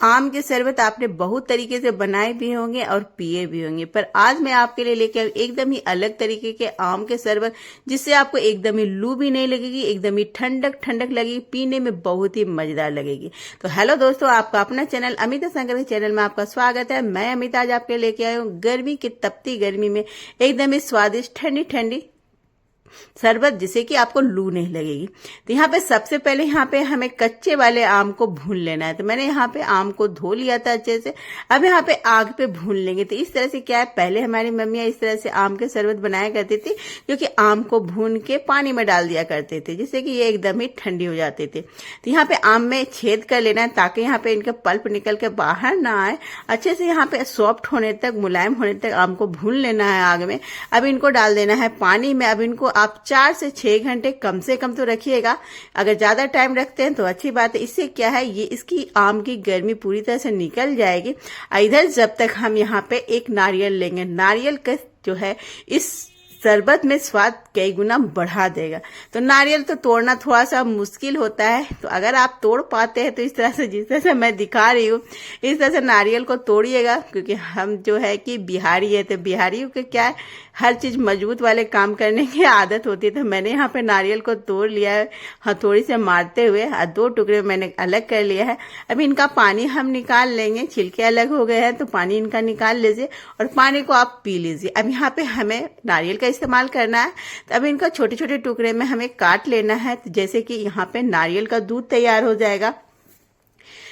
आम के शरबत आपने बहुत तरीके से बनाए भी होंगे और पिए भी होंगे, पर आज मैं आपके लिए लेके आई एकदम ही अलग तरीके के आम के शरबत, जिससे आपको एकदम ही लू भी नहीं लगेगी, एकदम ही ठंडक ठंडक लगेगी, पीने में बहुत ही मजेदार लगेगी। तो हेलो दोस्तों, आपका अपना चैनल अमिता शंकर के चैनल में आपका स्वागत है। मैं अमिता आज आपके लेके आई हूँ गर्मी की तपती गर्मी में एकदम ही स्वादिष्ट ठंडी ठंडी शरबत, जिसे कि आपको लू नहीं लगेगी। तो यहाँ पे सबसे पहले यहाँ पे हमें कच्चे वाले आम को भून लेना है। तो मैंने यहाँ पे आम को धो लिया था अच्छे से, अब यहाँ पे आग पे भून लेंगे। तो इस तरह से क्या है, पहले हमारी मम्मियाँ इस तरह से आम के शरबत बनाया करती थी, जो कि आम को भून के पानी में डाल दिया करते थे, जिससे कि ये एकदम ही ठंडी हो जाते थे। तो यहाँ पे आम में छेद कर लेना है ताकि यहाँ पे इनका पल्प निकल के बाहर ना आए। अच्छे से यहाँ पे सॉफ्ट होने तक, मुलायम होने तक आम को भून लेना है आग में। अब इनको डाल देना है पानी में। अब इनको आप 4 से 6 घंटे कम से कम तो रखिएगा। अगर ज्यादा टाइम रखते हैं तो अच्छी बात है। इससे क्या है, ये इसकी आम की गर्मी पूरी तरह से निकल जाएगी। इधर जब तक हम यहाँ पे एक नारियल लेंगे, नारियल का जो है इस शरबत में स्वाद कई गुना बढ़ा देगा। तो नारियल तो तोड़ना थोड़ा सा मुश्किल होता है, तो अगर आप तोड़ पाते हैं तो इस तरह से, जिस तरह से मैं दिखा रही हूँ, इस तरह से नारियल को तोड़िएगा। क्योंकि हम जो है कि बिहारी है, तो बिहारियों के क्या है, हर चीज मजबूत वाले काम करने की आदत होती है। तो मैंने यहाँ पे नारियल को तोड़ लिया है हथौड़ी से मारते हुए, 2 टुकड़े मैंने अलग कर लिया है। अब इनका पानी हम निकाल लेंगे, छिलके अलग हो गए हैं तो पानी इनका निकाल लीजिए और पानी को आप पी लीजिए। अब यहाँ पे हमें नारियल का इस्तेमाल करना है, तो अब इनका छोटे छोटे टुकड़े में हमें काट लेना है। तो जैसे कि यहाँ पे नारियल का दूध तैयार हो जाएगा।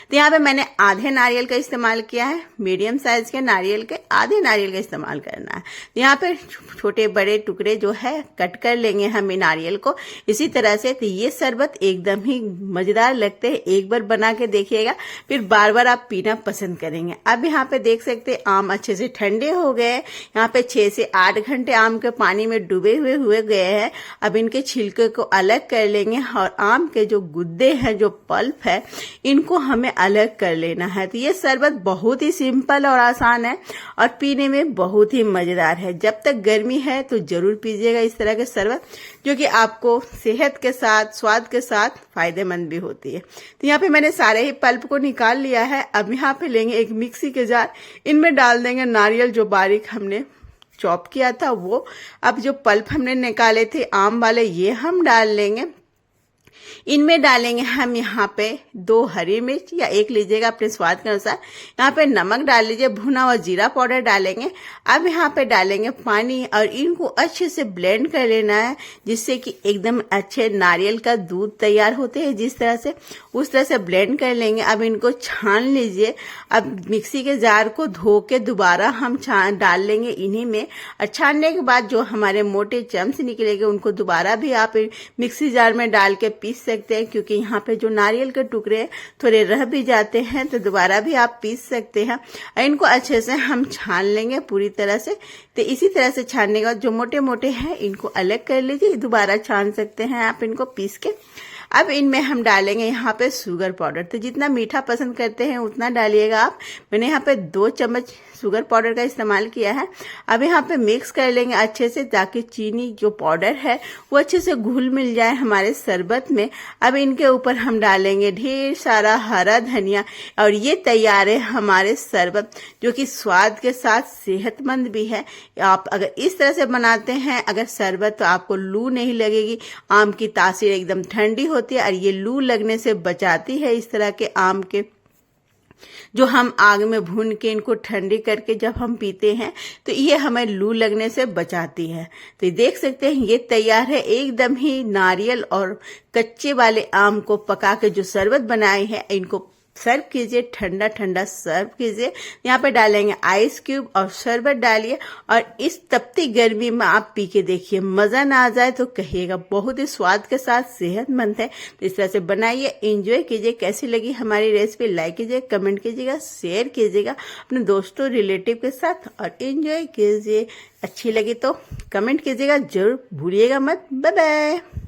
तो यहाँ पे मैंने आधे नारियल का इस्तेमाल किया है, मीडियम साइज के नारियल के आधे नारियल का इस्तेमाल करना है। तो यहाँ पे छोटे बड़े टुकड़े जो है कट कर लेंगे हम नारियल को इसी तरह से। तो ये शरबत एकदम ही मजेदार लगते हैं, एक बार बना के देखिएगा, फिर बार बार आप पीना पसंद करेंगे। अब यहाँ पे देख सकते हैं आम अच्छे से ठंडे हो गए। यहाँ पे 6 से 8 घंटे आम के पानी में डूबे हुए गए हैं। अब इनके छिलके को अलग कर लेंगे और आम के जो गुद्दे हैं, जो पल्प है, इनको हमें अलग कर लेना है। तो ये शरबत बहुत ही सिंपल और आसान है और पीने में बहुत ही मजेदार है। जब तक गर्मी है तो जरूर पीजिएगा इस तरह के शरबत, जो कि आपको सेहत के साथ, स्वाद के साथ फायदेमंद भी होती है। तो यहाँ पे मैंने सारे ही पल्प को निकाल लिया है। अब यहाँ पे लेंगे एक मिक्सी के जार, इनमें डाल देंगे नारियल जो बारीक हमने चॉप किया था वो। अब जो पल्प हमने निकाले थे आम वाले, ये हम डाल लेंगे। इनमें डालेंगे हम यहाँ पे 2 हरी मिर्च या 1 लीजिएगा अपने स्वाद के अनुसार। यहाँ पे नमक डाल लीजिए, भुना हुआ जीरा पाउडर डालेंगे। अब यहाँ पे डालेंगे पानी और इनको अच्छे से ब्लेंड कर लेना है, जिससे कि एकदम अच्छे नारियल का दूध तैयार होते हैं जिस तरह से, उस तरह से ब्लेंड कर लेंगे। अब इनको छान लीजिए। अब मिक्सी के जार को धो के दोबारा हम डाल लेंगे इन्हीं में, और छानने के बाद जो हमारे मोटे चम्स निकलेंगे उनको दोबारा भी आप मिक्सी जार में डाल के पीस सकते हैं। क्योंकि यहाँ पे जो नारियल के टुकड़े थोड़े रह भी जाते हैं, तो दोबारा भी आप पीस सकते हैं। और इनको अच्छे से हम छान लेंगे पूरी तरह से। तो इसी तरह से छानने के बाद जो मोटे मोटे हैं इनको अलग कर लीजिए, दोबारा छान सकते हैं आप इनको पीस के। अब इनमें हम डालेंगे यहाँ पे शुगर पाउडर। तो जितना मीठा पसंद करते हैं उतना डालिएगा आप। मैंने यहाँ पे 2 चम्मच शुगर पाउडर का इस्तेमाल किया है। अब यहाँ पे मिक्स कर लेंगे अच्छे से, ताकि चीनी जो पाउडर है वो अच्छे से घुल मिल जाए हमारे शरबत में। अब इनके ऊपर हम डालेंगे ढेर सारा हरा धनिया, और ये तैयार है हमारे शरबत, जो कि स्वाद के साथ सेहतमंद भी है। आप अगर इस तरह से बनाते हैं अगर शरबत, तो आपको लू नहीं लगेगी। आम की तासीर एकदम ठंडी होती है और ये लू लगने से बचाती है। इस तरह के आम के जो हम आग में भून के इनको ठंडी करके जब हम पीते हैं, तो ये हमें लू लगने से बचाती है। तो देख सकते हैं ये तैयार है एकदम ही नारियल और कच्चे वाले आम को पका के जो शरबत बनाए हैं, इनको सर्व कीजिए, ठंडा ठंडा सर्व कीजिए। यहाँ पे डालेंगे आइस क्यूब और शरबत डालिए, और इस तपती गर्मी में आप पी के देखिए, मजा ना आ जाए तो कहिएगा। बहुत ही स्वाद के साथ सेहतमंद है। तो इस तरह से बनाइए, एंजॉय कीजिए। कैसी लगी हमारी रेसिपी लाइक कीजिए, कमेंट कीजिएगा, शेयर कीजिएगा अपने दोस्तों रिलेटिव के साथ, और एंजॉय कीजिए। अच्छी लगी तो कमेंट कीजिएगा, जरूर भूलिएगा मत। Bye bye.